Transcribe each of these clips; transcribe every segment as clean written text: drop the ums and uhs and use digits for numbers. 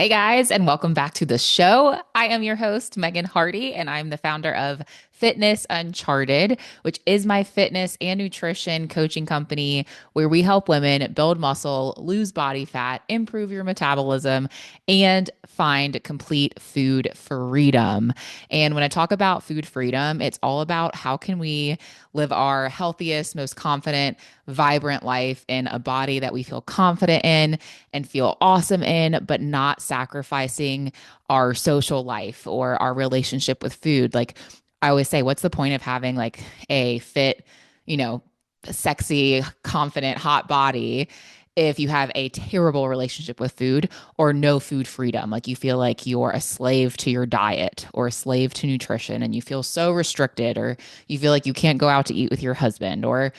Hey guys, and welcome back to the show. I am your host, Megan Hardy, and I'm the founder of Fitness Uncharted, which is my fitness and nutrition coaching company where we help women build muscle, lose body fat, improve your metabolism, and find complete food freedom. And when I talk about food freedom, it's all about how can we live our healthiest, most confident, vibrant life in a body that we feel confident in and feel awesome in, but not sacrificing our social life or our relationship with food. Like I always say, what's the point of having like a fit, you know, sexy, confident, hot body if you have a terrible relationship with food or no food freedom? Like you feel like you're a slave to your diet or a slave to nutrition and you feel so restricted, or you feel like you can't go out to eat with your husband, or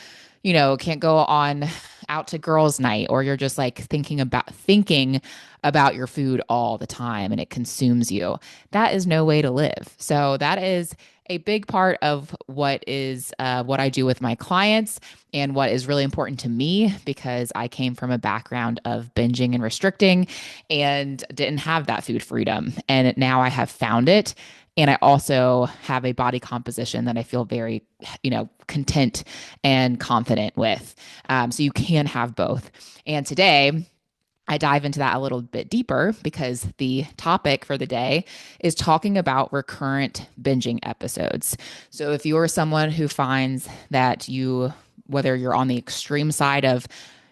can't go on out to girls' night, or you're just like thinking about your food all the time and it consumes you. That is no way to live. So that is a big part of what I do with my clients and what is really important to me, because I came from a background of binging and restricting and didn't have that food freedom. And now I have found it. And I also have a body composition that I feel very, content and confident with. So you can have both. And today, I dive into that a little bit deeper because the topic for the day is talking about recurrent binging episodes. So if you're someone who finds that whether you're on the extreme side of,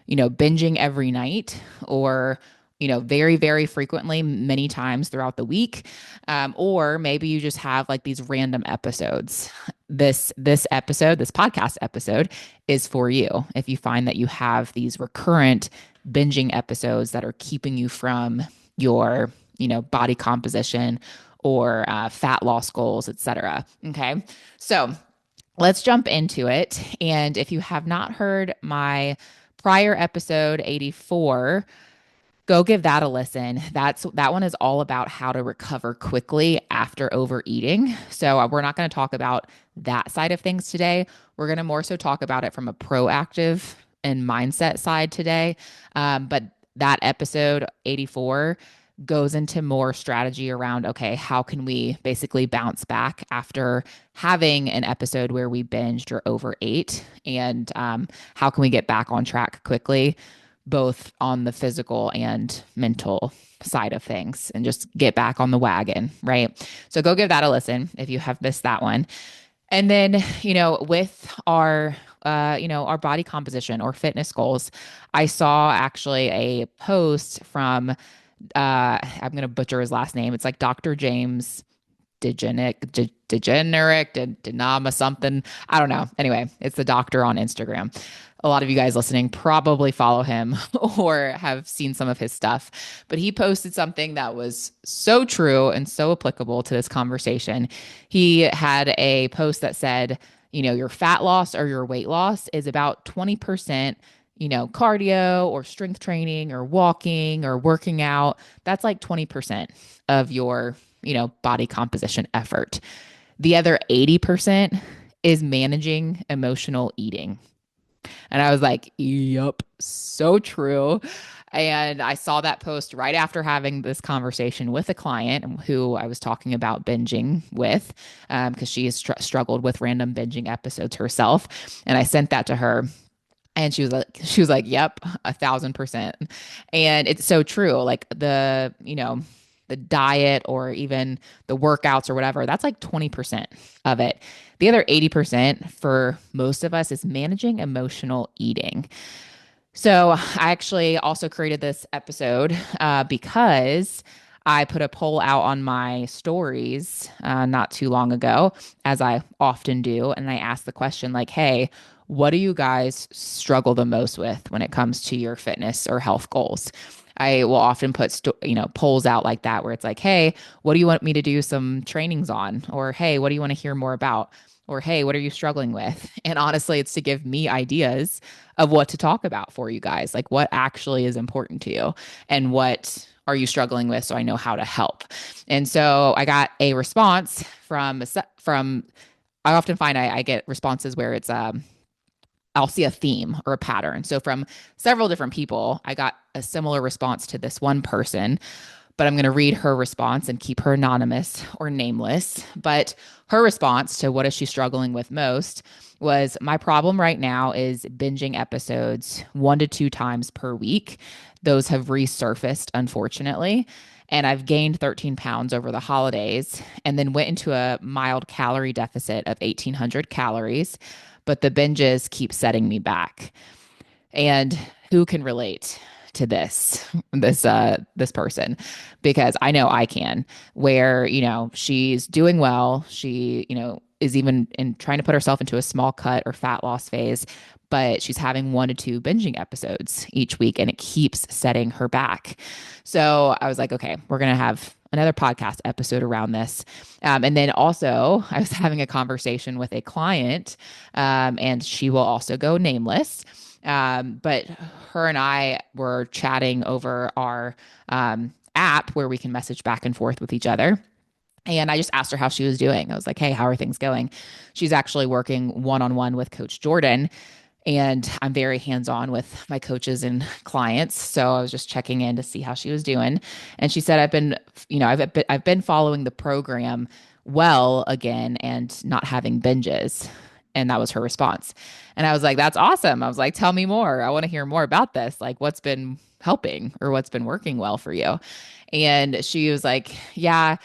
binging every night, or very, very frequently, many times throughout the week. Or maybe you just have like these random episodes. This podcast episode is for you. If you find that you have these recurrent binging episodes that are keeping you from your, body composition or fat loss goals, etc. Okay. So let's jump into it. And if you have not heard my prior episode 84, go give that a listen. That one is all about how to recover quickly after overeating. So we're not going to talk about that side of things today. We're going to more so talk about it from a proactive and mindset side today. But that episode 84 goes into more strategy around, okay, how can we basically bounce back after having an episode where we binged or overate, and how can we get back on track quickly, both on the physical and mental side of things, and just get back on the wagon, right? So go give that a listen if you have missed that one. And then, with our body composition or fitness goals, I saw actually a post from, I'm going to butcher his last name. It's like Dr. James Degenerate, Denama something. I don't know. Anyway, it's the doctor on Instagram. A lot of you guys listening probably follow him or have seen some of his stuff, but he posted something that was so true and so applicable to this conversation. He had a post that said, your fat loss or your weight loss is about 20%, cardio or strength training or walking or working out. That's like 20% of your, body composition effort. The other 80% is managing emotional eating. And I was like, yup, so true. And I saw that post right after having this conversation with a client who I was talking about binging with, because she has struggled with random binging episodes herself. And I sent that to her. And she was like, yep, 1,000%. And it's so true. Like the diet or even the workouts or whatever, that's like 20% of it. The other 80% for most of us is managing emotional eating. So I actually also created this episode because I put a poll out on my stories not too long ago, as I often do. And I asked the question like, hey, what do you guys struggle the most with when it comes to your fitness or health goals? I will often put polls out like that where it's like, hey, what do you want me to do some trainings on? Or hey, what do you want to hear more about? Or hey, what are you struggling with? And honestly, it's to give me ideas of what to talk about for you guys, like what actually is important to you and what are you struggling with, so I know how to help. And so I got a response from I often find I get responses where it's I'll see a theme or a pattern. So from several different people, I got a similar response to this one person. but I'm going to read her response and keep her anonymous or nameless. But her response to what is she struggling with most was, my problem right now is binging episodes 1 to 2 times per week. Those have resurfaced, unfortunately. And I've gained 13 pounds over the holidays and then went into a mild calorie deficit of 1,800 calories. But the binges keep setting me back. And who can relate to this person? Because I know I can, where, she's doing well. She, is even in trying to put herself into a small cut or fat loss phase, but she's having 1 to 2 binging episodes each week and it keeps setting her back. So I was like, okay, we're going to have another podcast episode around this. And then also, I was having a conversation with a client, and she will also go nameless. But her and I were chatting over our app where we can message back and forth with each other. And I just asked her how she was doing. I was like, hey, how are things going? She's actually working one on one with Coach Jordan. And I'm very hands on with my coaches and clients. So I was just checking in to see how she was doing. And she said, I've been following the program well again and not having binges. And that was her response. And I was like, that's awesome. I was like, tell me more. I want to hear more about this. Like, what's been helping or what's been working well for you? And she was like, yeah,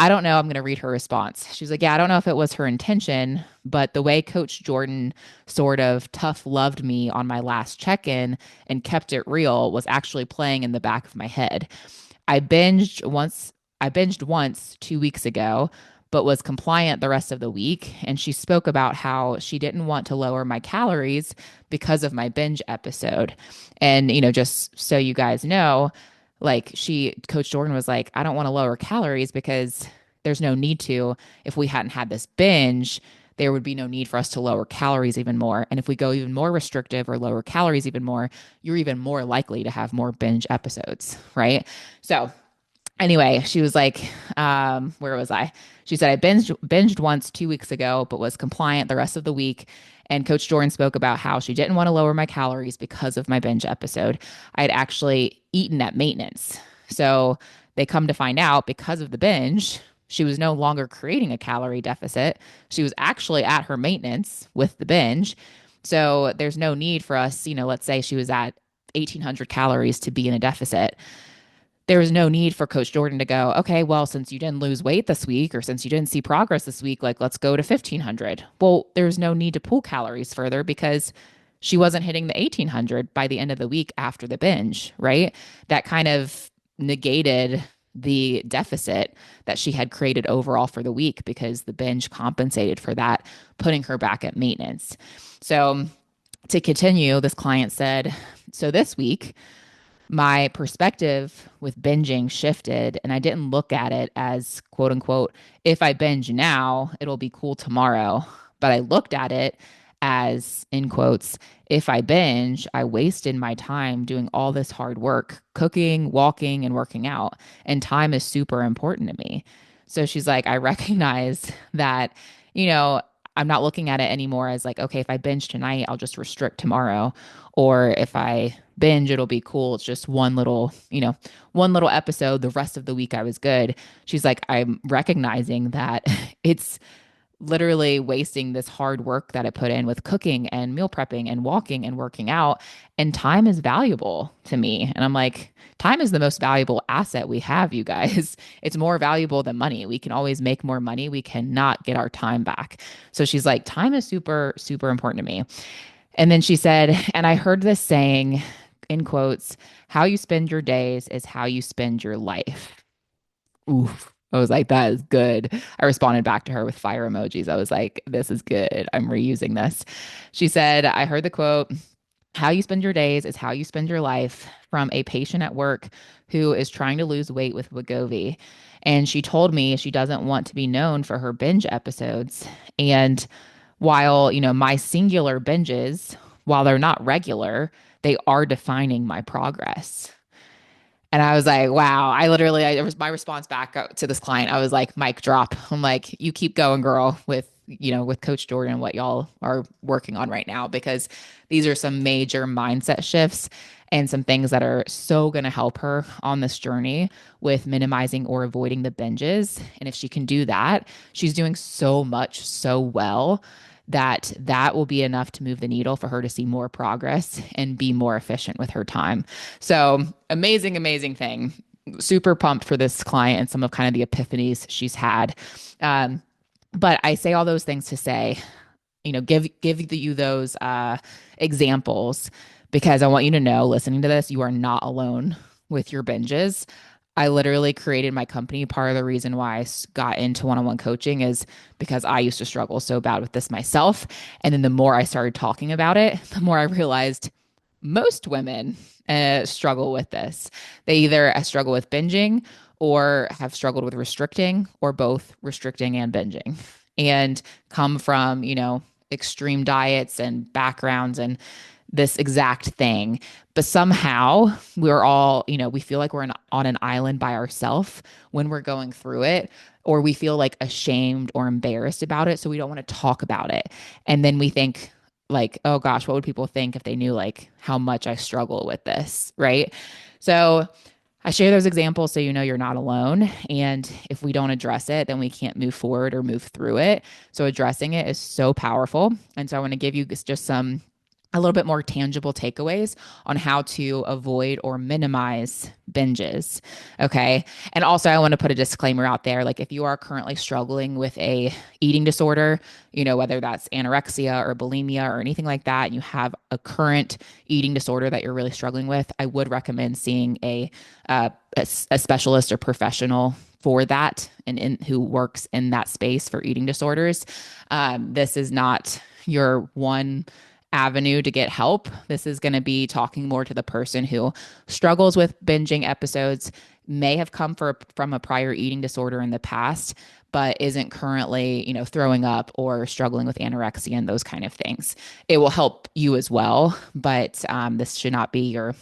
I don't know. I'm going to read her response. She's like, yeah, I don't know if it was her intention, but the way Coach Jordan sort of tough loved me on my last check in and kept it real was actually playing in the back of my head. I binged once, I binged once 2 weeks ago, but was compliant the rest of the week. And she spoke about how she didn't want to lower my calories because of my binge episode. And, just so you guys know, like Coach Jordan was like, I don't want to lower calories because there's no need to. If we hadn't had this binge, there would be no need for us to lower calories even more. And if we go even more restrictive or lower calories even more, you're even more likely to have more binge episodes, right? So anyway, she was like, where was I? She said, I binged once 2 weeks ago, but was compliant the rest of the week. And Coach Jordan spoke about how she didn't want to lower my calories because of my binge episode. I had actually eaten at maintenance. So they come to find out because of the binge, she was no longer creating a calorie deficit. She was actually at her maintenance with the binge. So there's no need for us, let's say she was at 1,800 calories to be in a deficit. There was no need for Coach Jordan to go, okay, well, since you didn't lose weight this week or since you didn't see progress this week, like let's go to 1,500. Well, there's no need to pull calories further because she wasn't hitting the 1,800 by the end of the week after the binge, right? That kind of negated the deficit that she had created overall for the week because the binge compensated for that, putting her back at maintenance. So to continue, this client said, so this week, my perspective with binging shifted and I didn't look at it as quote unquote, if I binge now, it'll be cool tomorrow. But I looked at it as, in quotes, if I binge, I wasted my time doing all this hard work, cooking, walking, and working out. And time is super important to me. So she's like, I recognize that, you know, I'm not looking at it anymore as like, okay, if I binge tonight, I'll just restrict tomorrow. Or if I binge, it'll be cool. It's just one little episode. The rest of the week I was good. She's like, I'm recognizing that it's literally wasting this hard work that I put in with cooking and meal prepping and walking and working out. And time is valuable to me. And I'm like, time is the most valuable asset we have, you guys. It's more valuable than money. We can always make more money. We cannot get our time back. So she's like, time is super, super important to me. And then she said, and I heard this saying, in quotes, how you spend your days is how you spend your life. Oof. I was like, that is good. I responded back to her with fire emojis. I was like, this is good. I'm reusing this. She said, I heard the quote, how you spend your days is how you spend your life, from a patient at work who is trying to lose weight with Wegovy. And she told me she doesn't want to be known for her binge episodes. And while, my singular binges, while they're not regular, they are defining my progress. And I was like, wow, it was my response back to this client. I was like, mic drop. I'm like, you keep going, girl, with Coach Jordan, what y'all are working on right now, because these are some major mindset shifts. and some things that are so going to help her on this journey with minimizing or avoiding the binges. And if she can do that, she's doing so much so well that that will be enough to move the needle for her to see more progress and be more efficient with her time. So amazing, amazing thing. Super pumped for this client and some of kind of the epiphanies she's had. Um, but I say all those things to say, give you those examples because I want you to know, listening to this, you are not alone with your binges. I literally created my company. Part of the reason why I got into one-on-one coaching is because I used to struggle so bad with this myself. And then the more I started talking about it, the more I realized most women struggle with this. They either struggle with binging or have struggled with restricting or both restricting and binging and come from, extreme diets and backgrounds and this exact thing. But somehow we're all, we feel like on an island by ourselves when we're going through it, or we feel like ashamed or embarrassed about it. So we don't want to talk about it. And then we think, like, oh gosh, what would people think if they knew like how much I struggle with this? Right. So I share those examples so you're not alone. And if we don't address it, then we can't move forward or move through it. So addressing it is so powerful. And so I want to give you just some a little bit more tangible takeaways on how to avoid or minimize binges. Okay. And also I want to put a disclaimer out there. Like if you are currently struggling with a eating disorder, whether that's anorexia or bulimia or anything like that, and you have a current eating disorder that you're really struggling with, I would recommend seeing a specialist or professional for that and who works in that space for eating disorders. This is not your one avenue to get help. This is going to be talking more to the person who struggles with binging episodes, may have come from a prior eating disorder in the past, but isn't currently, throwing up or struggling with anorexia and those kind of things. It will help you as well, but this should not be your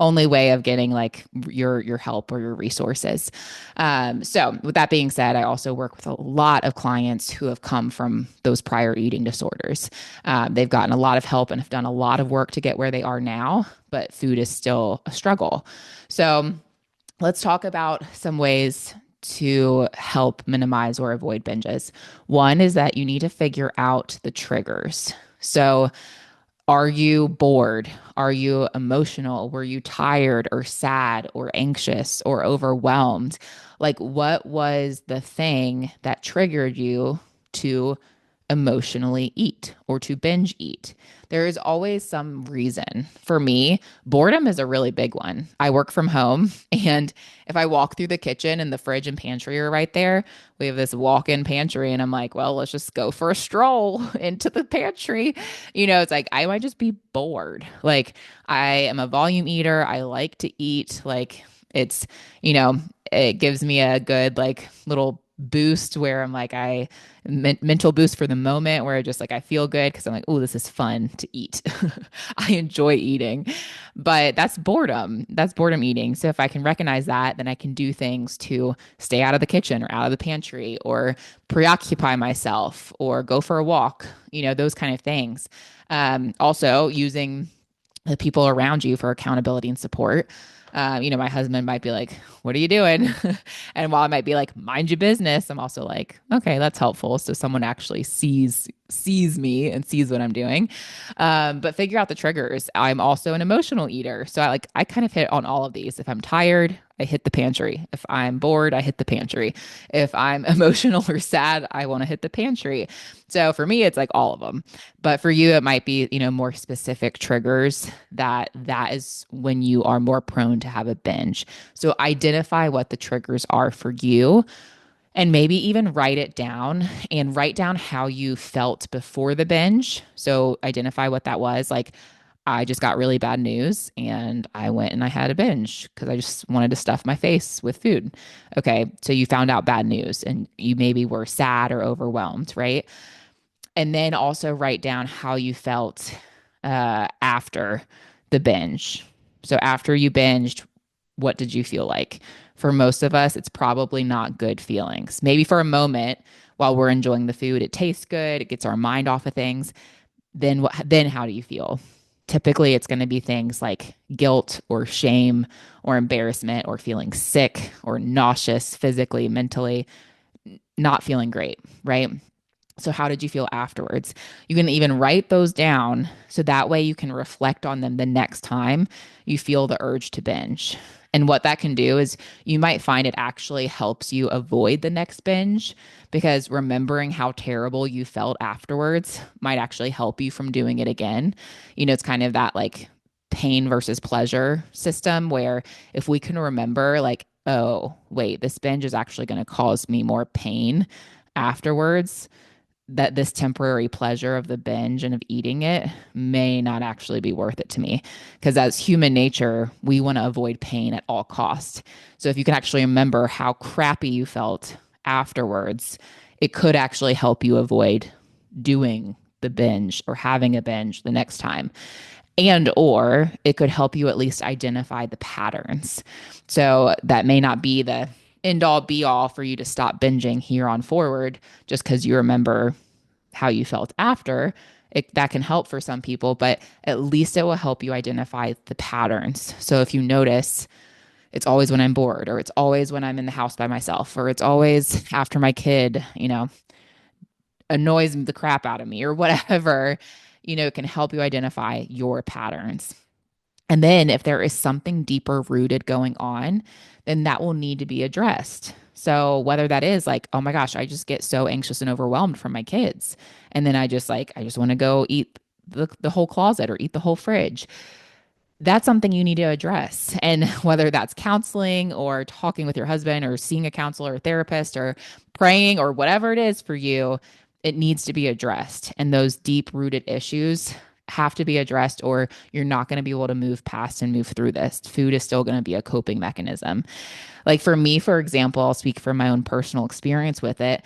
only way of getting like your help or your resources. So with that being said, I also work with a lot of clients who have come from those prior eating disorders. They've gotten a lot of help and have done a lot of work to get where they are now, but food is still a struggle. So let's talk about some ways to help minimize or avoid binges. One is that you need to figure out the triggers. So are you bored? Are you emotional? Were you tired or sad or anxious or overwhelmed? Like, what was the thing that triggered you to emotionally eat or to binge eat? There is always some reason. For me, boredom is a really big one. I work from home, and if I walk through the kitchen and the fridge and pantry are right there, we have this walk-in pantry, and I'm like, well, let's just go for a stroll into the pantry. It's like I might just be bored. Like I am a volume eater. I like to eat. Like it's, it gives me a good like little boost where I'm like mental boost for the moment where I just like I feel good because I'm like, oh, this is fun to eat. I enjoy eating. But that's boredom. That's boredom eating. So if I can recognize that, then I can do things to stay out of the kitchen or out of the pantry or preoccupy myself or go for a walk, those kind of things. Also using the people around you for accountability and support. My husband might be like, what are you doing? And while I might be like, mind your business, I'm also like, okay, that's helpful. So someone actually sees me and sees what I'm doing. But figure out the triggers. I'm also an emotional eater. So I kind of hit on all of these. If I'm tired, I hit the pantry. If I'm bored, I hit the pantry. If I'm emotional or sad, I want to hit the pantry. So for me, it's like all of them. But for you, it might be, more specific triggers that is when you are more prone to have a binge. So identify what the triggers are for you and maybe even write it down and write down how you felt before the binge. So identify what that was. Like, I just got really bad news and I went and I had a binge because I just wanted to stuff my face with food. Okay. So you found out bad news and you maybe were sad or overwhelmed, right? And then also write down how you felt after the binge. So after you binged, what did you feel like? For most of us, it's probably not good feelings. Maybe for a moment while we're enjoying the food, it tastes good, it gets our mind off of things. Then how do you feel? Typically, it's going to be things like guilt or shame or embarrassment or feeling sick or nauseous physically, mentally, not feeling great, right? So, how did you feel afterwards? You can even write those down so that way you can reflect on them the next time you feel the urge to binge. And what that can do is you might find it actually helps you avoid the next binge because remembering how terrible you felt afterwards might actually help you from doing it again. It's kind of that like pain versus pleasure system where if we can remember, like, oh, wait, this binge is actually going to cause me more pain afterwards, that this temporary pleasure of the binge and of eating it may not actually be worth it to me. Because as human nature, we want to avoid pain at all costs. So if you can actually remember how crappy you felt afterwards, it could actually help you avoid doing the binge or having a binge the next time. And or it could help you at least identify the patterns. So that may not be the end all be all for you to stop binging here on forward just because you remember how you felt after. That can help for some people, but at least it will help you identify the patterns. So if you notice it's always when I'm bored, or it's always when I'm in the house by myself, or it's always after my kid, annoys the crap out of me, or whatever, it can help you identify your patterns. And then if there is something deeper rooted going on, then that will need to be addressed. So whether that is like, oh my gosh, I just get so anxious and overwhelmed from my kids. And then I just want to go eat the whole closet or eat the whole fridge. That's something you need to address. And whether that's counseling or talking with your husband or seeing a counselor or therapist or praying or whatever it is for you, it needs to be addressed. And those deep rooted issues have to be addressed, or you're not going to be able to move past and move through this. Food is still going to be a coping mechanism. Like for me, for example, I'll speak from my own personal experience with it.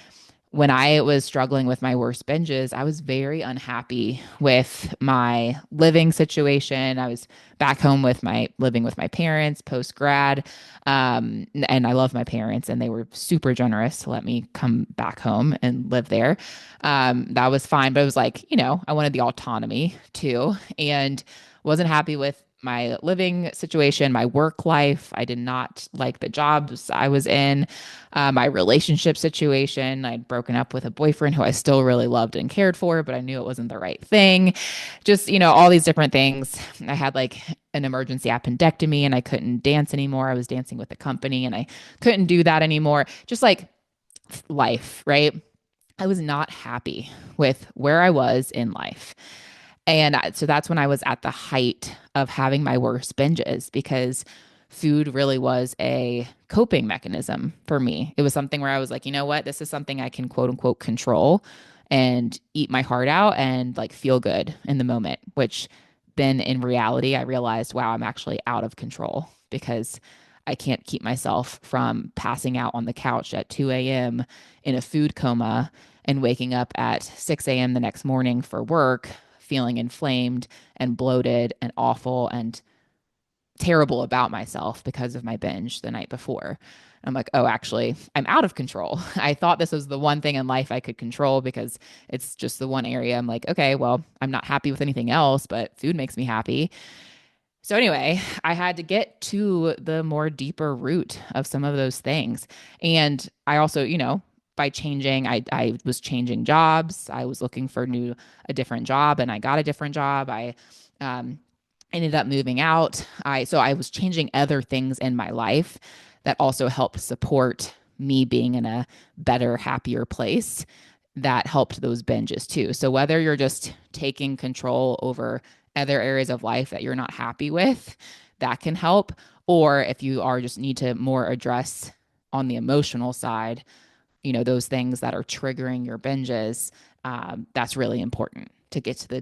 When I was struggling with my worst binges, I was very unhappy with my living situation. I was back home with my living with my parents post grad. And I love my parents, and they were super generous to let me come back home and live there. That was fine, but it was like, I wanted the autonomy too, and wasn't happy with my living situation, my work life. I did not like the jobs I was in, my relationship situation. I'd broken up with a boyfriend who I still really loved and cared for, but I knew it wasn't the right thing. Just, all these different things. I had like an emergency appendectomy and I couldn't dance anymore. I was dancing with the company and I couldn't do that anymore. Just like life, right? I was not happy with where I was in life. And so that's when I was at the height of having my worst binges because food really was a coping mechanism for me. It was something where I was like, you know what? This is something I can quote unquote control and eat my heart out and like feel good in the moment, which then in reality, I realized, wow, I'm actually out of control because I can't keep myself from passing out on the couch at 2 a.m. in a food coma and waking up at 6 a.m. the next morning for work, feeling inflamed and bloated and awful and terrible about myself because of my binge the night before. I'm like, oh, actually, I'm out of control. I thought this was the one thing in life I could control because it's just the one area. I'm like, okay, well, I'm not happy with anything else, but food makes me happy. So anyway, I had to get to the more deeper root of some of those things. And I also, by changing, I was changing jobs. I was looking for a different job and I got a different job. I um, ended up moving out. So I was changing other things in my life that also helped support me being in a better, happier place that helped those binges too. So whether you're just taking control over other areas of life that you're not happy with, that can help. Or if you are just need to more address on the emotional side, those things that are triggering your binges, that's really important to get to the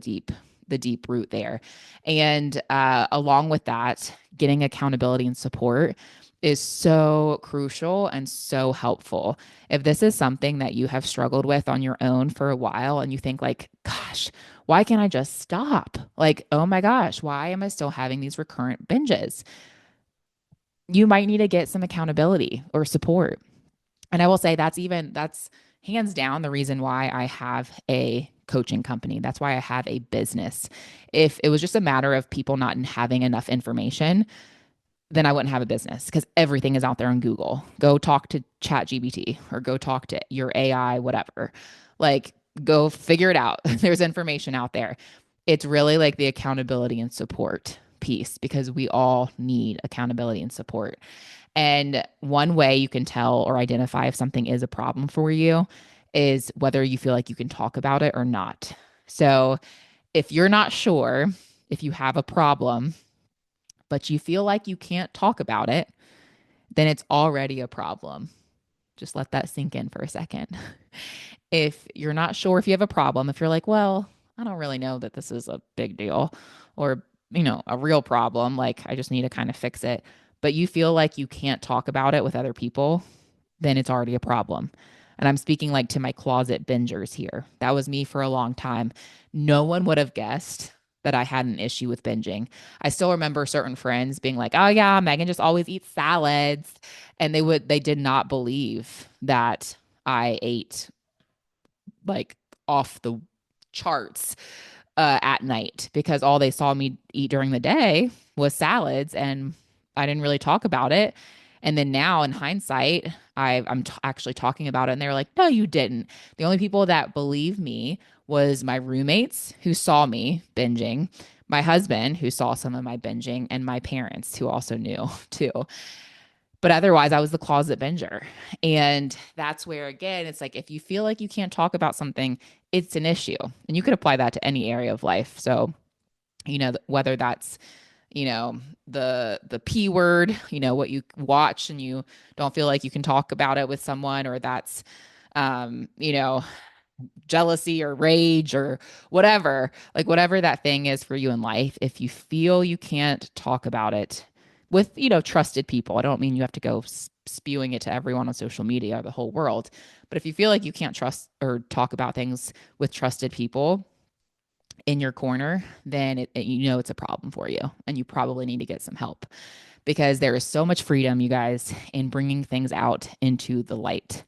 deep root there. And along with that, getting accountability and support is so crucial and so helpful. If this is something that you have struggled with on your own for a while and you think like, gosh, why can't I just stop? Like, oh my gosh, why am I still having these recurrent binges? You might need to get some accountability or support. And I will say that's hands down the reason why I have a coaching company. That's why I have a business. If it was just a matter of people not having enough information, then I wouldn't have a business because everything is out there on Google. Go talk to ChatGPT or go talk to your AI, whatever. Like, go figure it out. There's information out there. It's really like the accountability and support piece because we all need accountability and support. And one way you can tell or identify if something is a problem for you is whether you feel like you can talk about it or not. So if you're not sure if you have a problem, but you feel like you can't talk about it, then it's already a problem. Just let that sink in for a second. If you're not sure if you have a problem, if you're like, well, I don't really know that this is a big deal or, a real problem, like I just need to kind of fix it, but you feel like you can't talk about it with other people, then it's already a problem. And I'm speaking like to my closet bingers here. That was me for a long time. No one would have guessed that I had an issue with binging. I still remember certain friends being like, "Oh yeah, Megan just always eats salads." And they did not believe that I ate like off the charts at night because all they saw me eat during the day was salads and I didn't really talk about it. And then now in hindsight, I'm actually talking about it and they're like, no, you didn't. The only people that believe me was my roommates who saw me binging, my husband who saw some of my binging, and my parents who also knew too. But otherwise, I was the closet binger. And that's where, again, it's like if you feel like you can't talk about something, it's an issue. And you could apply that to any area of life. So, whether that's, the P word, what you watch and you don't feel like you can talk about it with someone, or that's, um, you know, jealousy or rage or whatever, like whatever that thing is for you in life, if you feel you can't talk about it with, trusted people, I don't mean you have to go spewing it to everyone on social media or the whole world, but if you feel like you can't trust or talk about things with trusted people in your corner, then it's a problem for you and you probably need to get some help because there is so much freedom, you guys, in bringing things out into the light.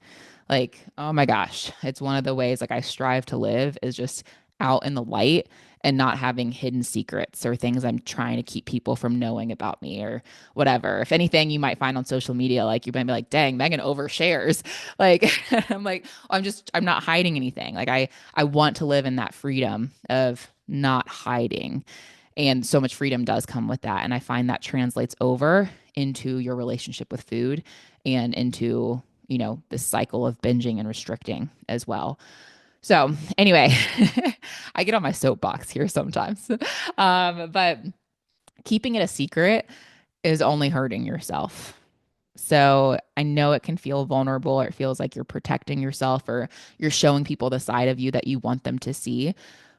Like, oh my gosh, it's one of the ways like I strive to live is just out in the light and not having hidden secrets or things I'm trying to keep people from knowing about me or whatever. If anything, you might find on social media, like you might be like, dang, Megan overshares. Like, I'm like, I'm not hiding anything. Like I want to live in that freedom of not hiding. And so much freedom does come with that. And I find that translates over into your relationship with food and into, this cycle of binging and restricting as well. So anyway, I get on my soapbox here sometimes. But keeping it a secret is only hurting yourself. So I know it can feel vulnerable or it feels like you're protecting yourself or you're showing people the side of you that you want them to see.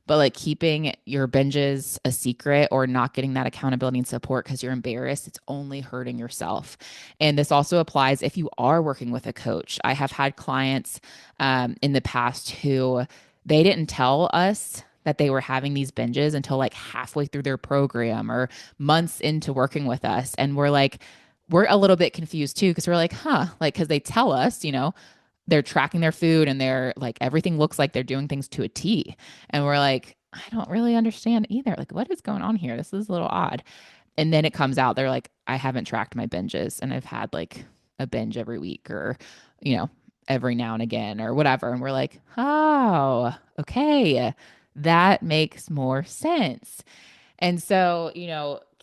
But like keeping your binges a secret or not getting that accountability and support because you're embarrassed, it's only hurting yourself. And this also applies if you are working with a coach. I have had clients in the past who they didn't tell us that they were having these binges until like halfway through their program or months into working with us. And we're a little bit confused too because we're like, like, because they tell us, they're tracking their food and they're like, everything looks like they're doing things to a T. And we're like, I don't really understand either. Like, what is going on here? This is a little odd. And then it comes out, they're like, I haven't tracked my binges and I've had like a binge every week or, every now and again or whatever. And we're like, oh, okay. That makes more sense. And so,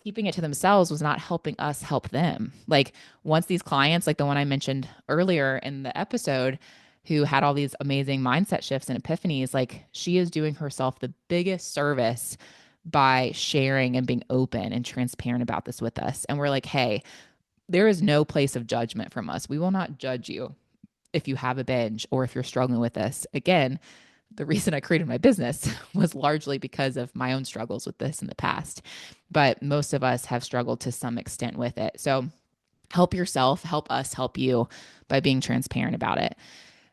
keeping it to themselves was not helping us help them. Like once these clients, like the one I mentioned earlier in the episode, who had all these amazing mindset shifts and epiphanies, like she is doing herself the biggest service by sharing and being open and transparent about this with us. And we're like, hey, there is no place of judgment from us. We will not judge you if you have a binge or if you're struggling with this. Again, the reason I created my business was largely because of my own struggles with this in the past. But most of us have struggled to some extent with it. So help yourself, help us help you by being transparent about it.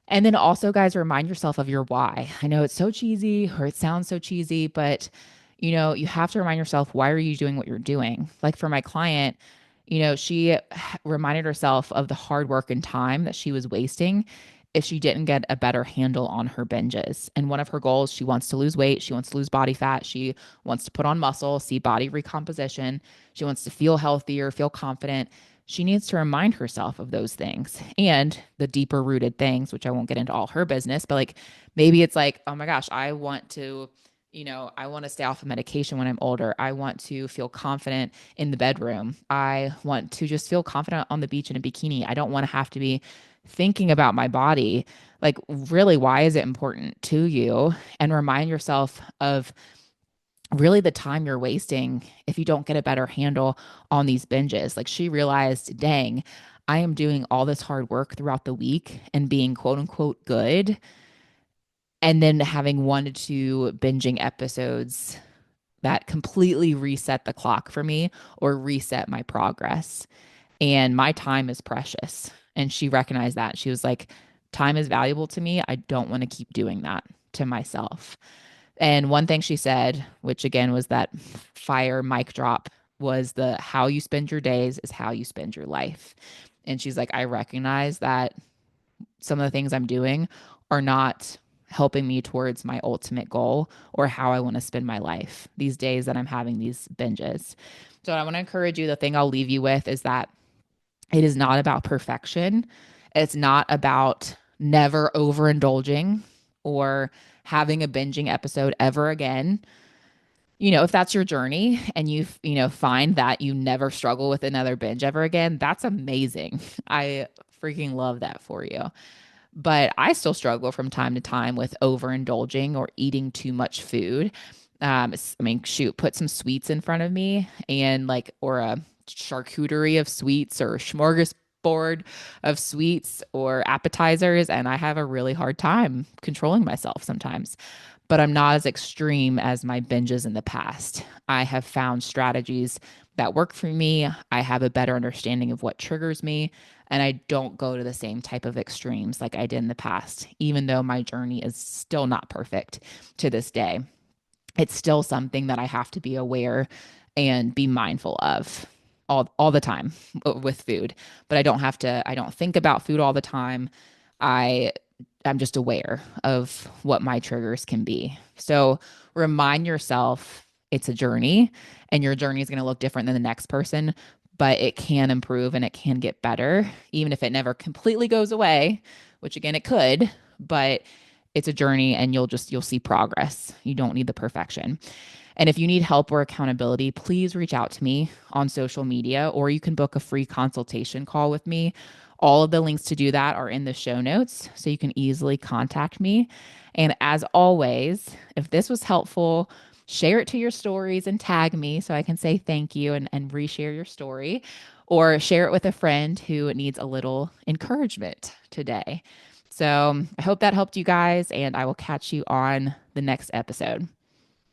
And then also, guys, remind yourself of your why. I know it's so cheesy or it sounds so cheesy, but you have to remind yourself, why are you doing what you're doing? Like for my client, she reminded herself of the hard work and time that she was wasting if she didn't get a better handle on her binges. And one of her goals, she wants to lose weight, she wants to lose body fat, she wants to put on muscle, see body recomposition, she wants to feel healthier, feel confident. She needs to remind herself of those things and the deeper rooted things, which I won't get into all her business, but like maybe it's like, oh my gosh, I want to, I want to stay off of medication when I'm older. I want to feel confident in the bedroom. I want to just feel confident on the beach in a bikini. I don't want to have to be thinking about my body. Like, really, why is it important to you? And remind yourself of really the time you're wasting if you don't get a better handle on these binges. Like, she realized, dang, I am doing all this hard work throughout the week and being quote unquote good. And then having one to two binging episodes that completely reset the clock for me or reset my progress. And my time is precious. And she recognized that. She was like, time is valuable to me. I don't want to keep doing that to myself. And one thing she said, which again was that fire mic drop, was the how you spend your days is how you spend your life. And she's like, I recognize that some of the things I'm doing are not helping me towards my ultimate goal or how I want to spend my life these days that I'm having these binges. So I want to encourage you. The thing I'll leave you with is that it is not about perfection. It's not about never overindulging or having a binging episode ever again. If that's your journey and find that you never struggle with another binge ever again, that's amazing. I freaking love that for you. But I still struggle from time to time with overindulging or eating too much food. I mean, shoot, put some sweets in front of me and or a charcuterie of sweets or a smorgasbord of sweets or appetizers, and I have a really hard time controlling myself sometimes. But I'm not as extreme as my binges in the past. I have found strategies that work for me. I have a better understanding of what triggers me, and I don't go to the same type of extremes like I did in the past, even though my journey is still not perfect to this day. It's still something that I have to be aware and be mindful of all the time with food. But I don't think about food all the time. I I'm just aware of what my triggers can be. So remind yourself it's a journey and your journey is going to look different than the next person, but it can improve and it can get better, even if it never completely goes away, which again, it could, but it's a journey and you'll see progress. You don't need the perfection. And if you need help or accountability, please reach out to me on social media, or you can book a free consultation call with me. All of the links to do that are in the show notes, so you can easily contact me. And as always, if this was helpful, share it to your stories and tag me so I can say thank you and reshare your story, or share it with a friend who needs a little encouragement today. So I hope that helped you guys, and I will catch you on the next episode.